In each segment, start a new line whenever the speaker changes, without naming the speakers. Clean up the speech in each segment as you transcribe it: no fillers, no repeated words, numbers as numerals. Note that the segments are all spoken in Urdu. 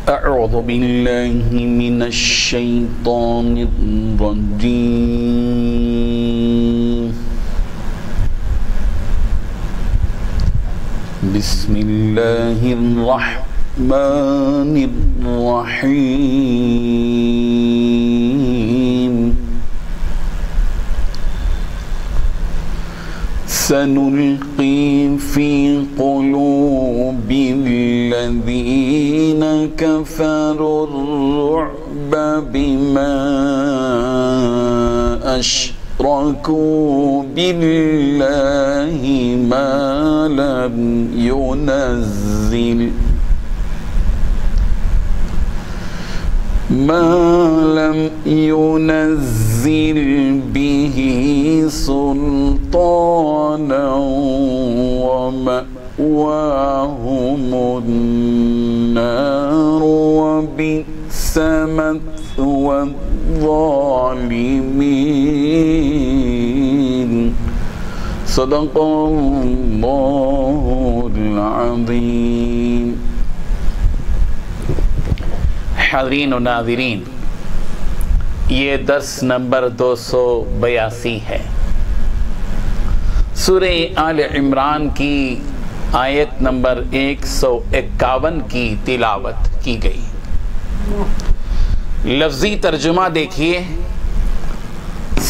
أعوذ بالله من الشيطان الرجيم بسم الله الرحمن الرحيم سنلقي في قلوب الذين كفروا الرعب بما أشركوا بالله ما لم ينزل به سلطانا ومأواهم النار وبئس مثوى الظالمين صدق الله العظيم. حاضرین و ناظرین، یہ درس نمبر 282 ہے. سورہ آل عمران کی آیت نمبر 151 کی تلاوت کی گئی. لفظی ترجمہ دیکھیے،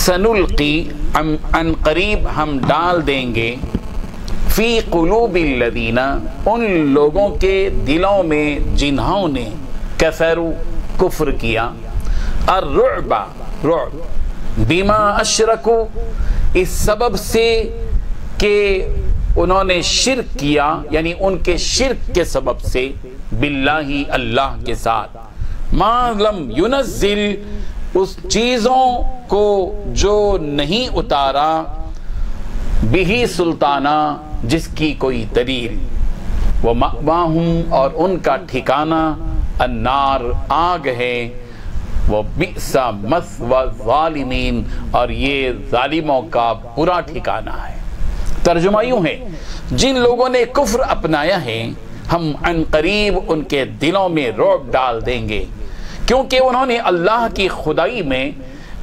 سنلقی ان قریب ہم ڈال دیں گے، فی قلوب الذین ان لوگوں کے دلوں میں جنہوں نے کفروا کفر کیا، الرعب رعب، بما اشرکوا اس سبب سے کہ انہوں نے شرک کیا، یعنی ان کے شرک کے سبب سے، باللہ اللہ کے ساتھ، ما لم ينزل اس چیزوں کو جو نہیں اتارا، بہی سلطانہ جس کی کوئی دلیل، ومأواہم اور ان کا ٹھکانہ، النار آگ ہے، وبئس مثوى الظالمین اور یہ ظالموں کا برا ٹھکانہ ہے. ترجمہ یوں ہے، جن لوگوں نے کفر اپنایا ہے ہم عن قریب ان کے دلوں میں رعب ڈال دیں گے، کیونکہ انہوں نے اللہ کی خدائی میں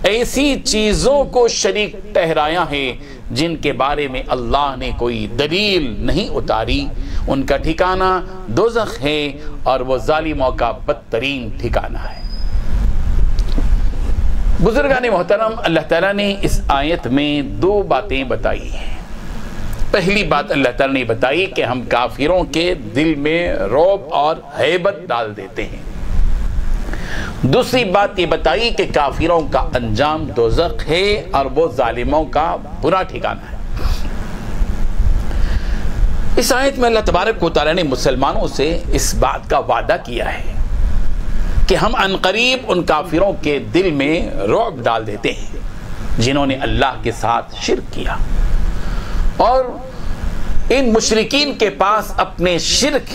ایسی چیزوں کو شریک ٹھہرایا ہے جن کے بارے میں اللہ نے کوئی دلیل نہیں اتاری. ان کا ٹھکانہ دوزخ ہے اور وہ ظالموں کا بدترین ٹھکانہ ہے. بزرگان محترم، اللہ تعالیٰ نے اس آیت میں دو باتیں بتائی ہیں. پہلی بات اللہ تعالیٰ نے بتائی کہ ہم کافروں کے دل میں رعب اور ہیبت ڈال دیتے ہیں. دوسری بات یہ بتائی کہ کافروں کا انجام دوزخ ہے اور وہ ظالموں کا برا ٹھکانہ ہے. اس آیت میں اللہ تبارک و تعالیٰ نے مسلمانوں سے اس بات کا وعدہ کیا ہے کہ ہم عن قریب ان کافروں کے دل میں رعب ڈال دیتے ہیں جنہوں نے اللہ کے ساتھ شرک کیا، اور ان مشرکین کے پاس اپنے شرک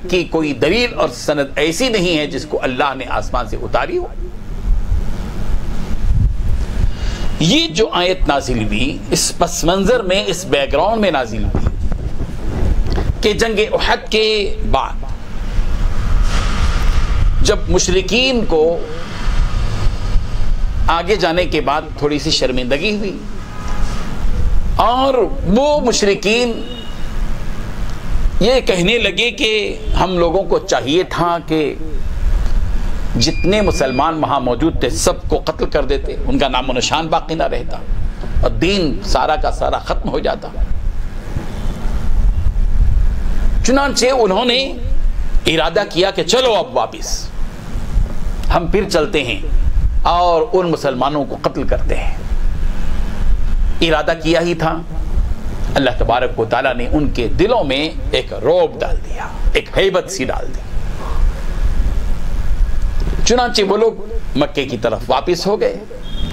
کی کوئی دلیل اور سند ایسی نہیں ہے جس کو اللہ نے آسمان سے اتاری ہو. یہ جو آیت نازل ہوئی اس پس منظر میں، اس بیک گراؤنڈ میں نازل ہوئی کہ جنگ احد کے بعد جب مشرکین کو آگے جانے کے بعد تھوڑی سی شرمندگی ہوئی، اور وہ مشرکین یہ کہنے لگے کہ ہم لوگوں کو چاہیے تھا کہ جتنے مسلمان وہاں موجود تھے سب کو قتل کر دیتے، ان کا نام و نشان باقی نہ رہتا اور دین سارا کا سارا ختم ہو جاتا. چنانچہ انہوں نے ارادہ کیا کہ چلو اب واپس ہم پھر چلتے ہیں اور ان مسلمانوں کو قتل کرتے ہیں. ارادہ کیا ہی تھا، اللہ تبارک و تعالیٰ نے ان کے دلوں میں ایک رعب ڈال دیا، ایک ہیبت سی ڈال دی. چنانچہ وہ لوگ مکے کی طرف واپس ہو گئے،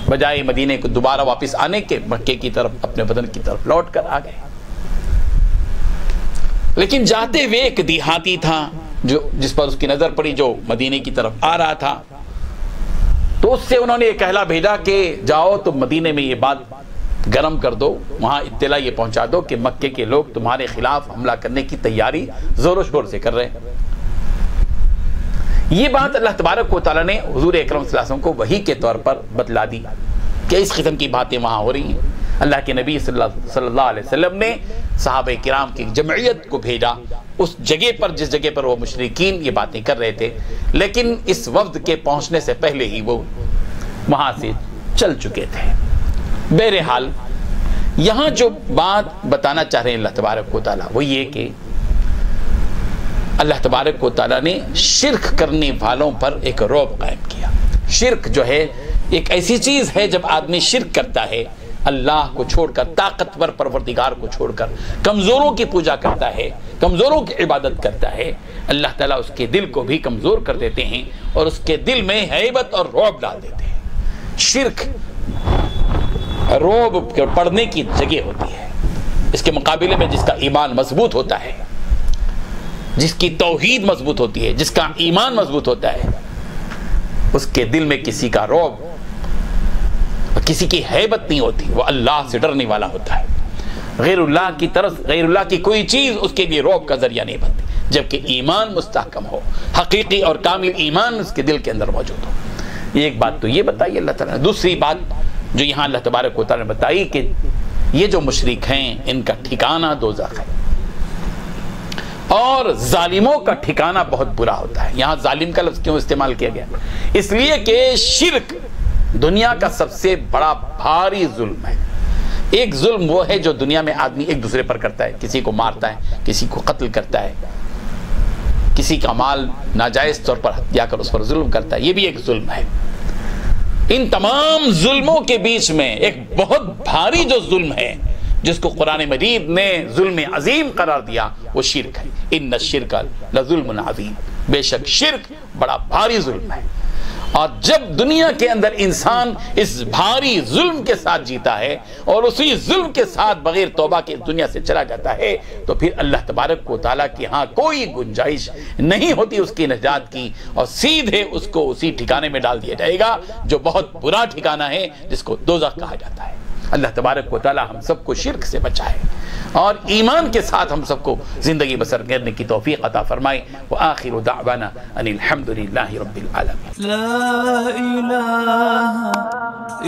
بجائے مدینے کو دوبارہ واپس آنے کے مکے کی طرف، اپنے وطن کی طرف لوٹ کر آ گئے. لیکن جاتے ہوئے ایک دیہاتی تھا جس پر اس کی نظر پڑی، جو مدینے کی طرف آ رہا تھا، تو اس سے انہوں نے یہ کہلا بھیجا کہ جاؤ تم مدینے میں یہ بات گرم کر دو، وہاں اطلاع یہ پہنچا دو کہ مکے کے لوگ تمہارے خلاف حملہ کرنے کی تیاری زور و شور سے کر رہے ہیں. یہ بات اللہ تبارک و تعالیٰ نے حضور اکرم صلی اللہ علیہ وسلم کو وحی کے طور پر بتلا دی کہ اس قسم کی باتیں وہاں ہو رہی ہیں۔ اللہ کے نبی صلی اللہ علیہ وسلم نے صحابہ کرام کی جمعیت کو بھیجا اس جگہ پر جس جگہ پر وہ مشرکین یہ باتیں کر رہے تھے، لیکن اس وفد کے پہنچنے سے پہلے ہی وہ وہاں سے چل چکے تھے۔ بہرحال یہاں جو بات بتانا چاہ رہے ہیں اللہ تبارک و تعالیٰ وہ یہ کہ اللہ تبارک و تعالیٰ نے شرک کرنے والوں پر ایک رعب قائم کیا۔ شرک جو ہے ایک ایسی چیز ہے جب آدمی شرک کرتا ہے، اللہ کو چھوڑ کر، طاقتور پروردگار کو چھوڑ کر کمزوروں کی پوجا کرتا ہے، کمزوروں کی عبادت کرتا ہے، اللہ تعالیٰ اس کے دل کو بھی کمزور کر دیتے ہیں اور اس کے دل میں ہیبت اور رعب ڈال دیتے ہیں۔ شرک رعب پڑھنے کی جگہ ہوتی ہے، اس کے مقابلے میں جس کا ایمان مضبوط ہوتا ہے، جس کی توحید مضبوط ہوتی ہے، جس کا ایمان مضبوط ہوتا ہے، اس کے دل میں کسی کا رعب، کسی کی ہیبت نہیں ہوتی، وہ اللہ سے ڈرنے والا ہوتا ہے۔ غیر اللہ کی طرف، غیر اللہ کی کوئی چیز اس کے لیے رعب کا ذریعہ نہیں بنتی، جبکہ ایمان مستحکم ہو، حقیقی اور کامل ایمان اس کے دل کے اندر موجود ہو۔ یہ ایک بات تو یہ بتائی اللہ تعالیٰ نے۔ دوسری بات جو یہاں اللہ تبارک و تعالیٰ نے بتائی کہ یہ جو مشرک ہیں ان کا ٹھکانہ دوزخ ہے، اور ظالموں کا ٹھکانہ بہت برا ہوتا ہے۔ یہاں ظالم کا لفظ کیوں استعمال کیا گیا؟ اس لیے کہ شرک دنیا کا سب سے بڑا بھاری ظلم ہے۔ ایک ظلم وہ ہے جو دنیا میں آدمی ایک دوسرے پر کرتا ہے، کسی کو مارتا ہے، کسی کو قتل کرتا ہے، کسی کا مال ناجائز طور پر ہتھیا کر اس پر ظلم کرتا ہے، یہ بھی ایک ظلم ہے۔ ان تمام ظلموں کے بیچ میں ایک بہت بھاری جو ظلم ہے جس کو قرآن مجید نے ظلم عظیم قرار دیا وہ شرک ہے۔ ان الشرک لظلم عظیم، بے شک شرک بڑا بھاری ظلم ہے۔ اور جب دنیا کے اندر انسان اس بھاری ظلم کے ساتھ جیتا ہے اور اسی ظلم کے ساتھ بغیر توبہ کے اس دنیا سے چلا جاتا ہے تو پھر اللہ تبارک و تعالیٰ کی ہاں کوئی گنجائش نہیں ہوتی اس کی نجات کی، اور سیدھے اس کو اسی ٹھکانے میں ڈال دیا جائے گا جو بہت برا ٹھکانہ ہے، جس کو دوزخ کہا جاتا ہے۔ اللہ تبارک و تعالیٰ ہم سب کو شرک سے بچائے اور ایمان کے ساتھ ہم سب کو زندگی بسر کرنے کی توفیق عطا فرمائے۔ وآخر دعوانا ان الحمدللہ رب العالمین۔
لا الہ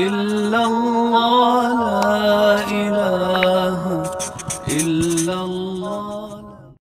الا اللہ، لا الہ